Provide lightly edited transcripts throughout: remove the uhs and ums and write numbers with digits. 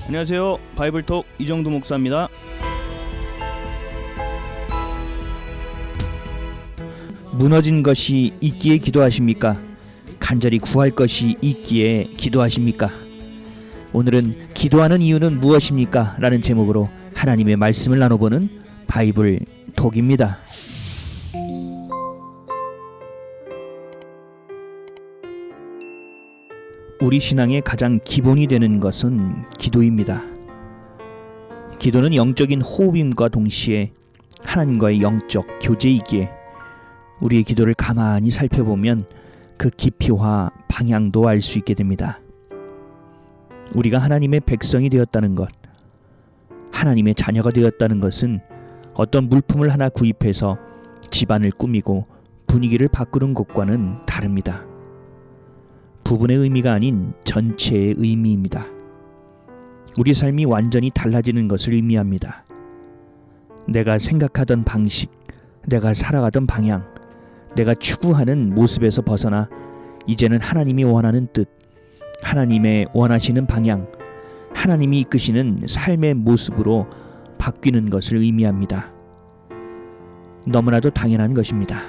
안녕하세요. 바이블톡 이정도 목사입니다. 무너진 것이 있기에 기도하십니까? 간절히 구할 것이 있기에 기도하십니까? 오늘은 기도하는 이유는 무엇입니까? 라는 제목으로 하나님의 말씀을 나눠보는 바이블톡입니다. 우리 신앙의 가장 기본이 되는 것은 기도입니다. 기도는 영적인 호흡임과 동시에 하나님과의 영적 교제이기에 우리의 기도를 가만히 살펴보면 그 깊이와 방향도 알 수 있게 됩니다. 우리가 하나님의 백성이 되었다는 것, 하나님의 자녀가 되었다는 것은 어떤 물품을 하나 구입해서 집안을 꾸미고 분위기를 바꾸는 것과는 다릅니다. 부분의 의미가 아닌 전체의 의미입니다. 우리 삶이 완전히 달라지는 것을 의미합니다. 내가 생각하던 방식, 내가 살아가던 방향, 내가 추구하는 모습에서 벗어나 이제는 하나님이 원하는 뜻, 하나님의 원하시는 방향, 하나님이 이끄시는 삶의 모습으로 바뀌는 것을 의미합니다. 너무나도 당연한 것입니다.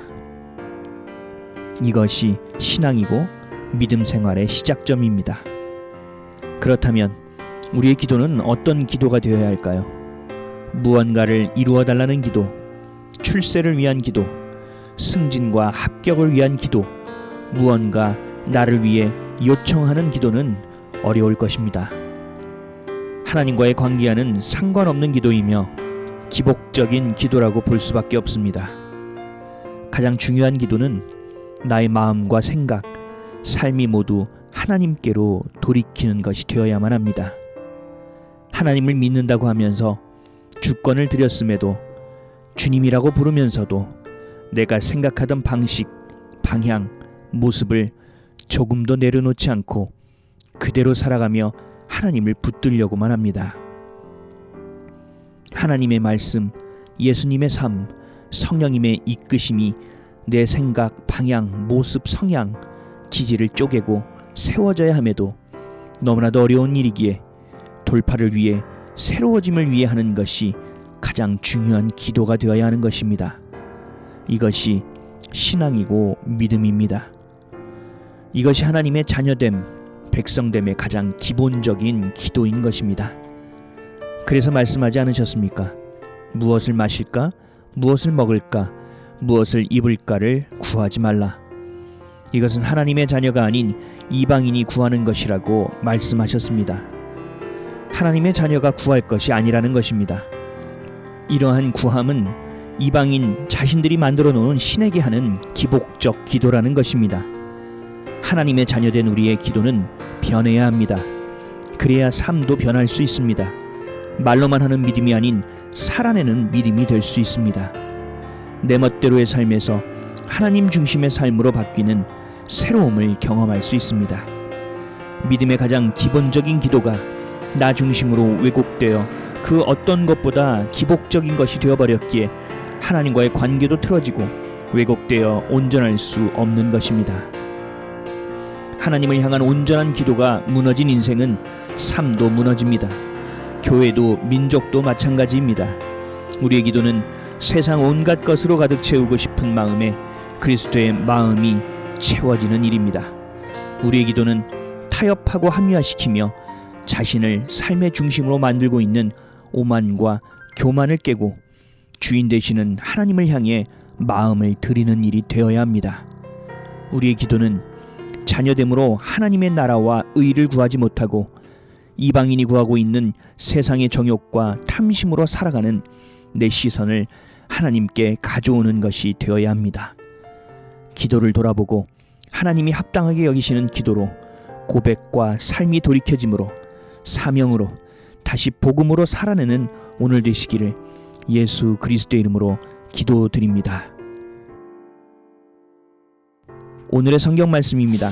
이것이 신앙이고 믿음 생활의 시작점입니다. 그렇다면 우리의 기도는 어떤 기도가 되어야 할까요? 무언가를 이루어 달라는 기도, 출세를 위한 기도, 승진과 합격을 위한 기도, 무언가 나를 위해 요청하는 기도는 어려울 것입니다. 하나님과의 관계와는 상관없는 기도이며 기복적인 기도라고 볼 수밖에 없습니다. 가장 중요한 기도는 나의 마음과 생각, 삶이 모두 하나님께로 돌이키는 것이 되어야만 합니다. 하나님을 믿는다고 하면서 주권을 드렸음에도 주님이라고 부르면서도 내가 생각하던 방식, 방향, 모습을 조금도 내려놓지 않고 그대로 살아가며 하나님을 붙들려고만 합니다. 하나님의 말씀, 예수님의 삶, 성령님의 이끄심이 내 생각, 방향, 모습, 성향, 기질을 쪼개고 세워져야 함에도 너무나도 어려운 일이기에 돌파를 위해 새로워짐을 위해 하는 것이 가장 중요한 기도가 되어야 하는 것입니다. 이것이 신앙이고 믿음입니다. 이것이 하나님의 자녀됨, 백성됨의 가장 기본적인 기도인 것입니다. 그래서 말씀하지 않으셨습니까? 무엇을 마실까? 무엇을 먹을까? 무엇을 입을까를 구하지 말라. 이것은 하나님의 자녀가 아닌 이방인이 구하는 것이라고 말씀하셨습니다. 하나님의 자녀가 구할 것이 아니라는 것입니다. 이러한 구함은 이방인 자신들이 만들어 놓은 신에게 하는 기복적 기도라는 것입니다. 하나님의 자녀된 우리의 기도는 변해야 합니다. 그래야 삶도 변할 수 있습니다. 말로만 하는 믿음이 아닌 살아내는 믿음이 될 수 있습니다. 내 멋대로의 삶에서 하나님 중심의 삶으로 바뀌는 새로움을 경험할 수 있습니다. 믿음의 가장 기본적인 기도가 나 중심으로 왜곡되어 그 어떤 것보다 기복적인 것이 되어버렸기에 하나님과의 관계도 틀어지고 왜곡되어 온전할 수 없는 것입니다. 하나님을 향한 온전한 기도가 무너진 인생은 삶도 무너집니다. 교회도 민족도 마찬가지입니다. 우리의 기도는 세상 온갖 것으로 가득 채우고 싶은 마음에 그리스도의 마음이 채워지는 일입니다. 우리의 기도는 타협하고 합리화시키며 자신을 삶의 중심으로 만들고 있는 오만과 교만을 깨고 주인 되시는 하나님을 향해 마음을 드리는 일이 되어야 합니다. 우리의 기도는 자녀됨으로 하나님의 나라와 의를 구하지 못하고 이방인이 구하고 있는 세상의 정욕과 탐심으로 살아가는 내 시선을 하나님께 가져오는 것이 되어야 합니다. 기도를 돌아보고 하나님이 합당하게 여기시는 기도로 고백과 삶이 돌이켜짐으로 사명으로 다시 복음으로 살아내는 오늘 되시기를 예수 그리스도의 이름으로 기도드립니다. 오늘의 성경 말씀입니다.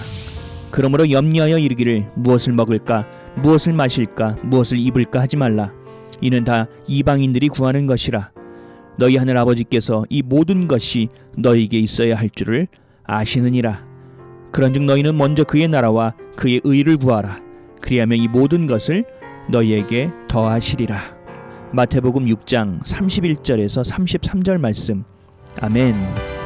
그러므로 염려하여 이르기를 무엇을 먹을까, 무엇을 마실까, 무엇을 입을까 하지 말라. 이는 다 이방인들이 구하는 것이라. 너희 하늘 아버지께서 이 모든 것이 너희에게 있어야 할 줄을 아시느니라. 그런즉 너희는 먼저 그의 나라와 그의 의를 구하라. 그리하면 이 모든 것을 너희에게 더하시리라. 마태복음 6장 31절에서 33절 말씀. 아멘.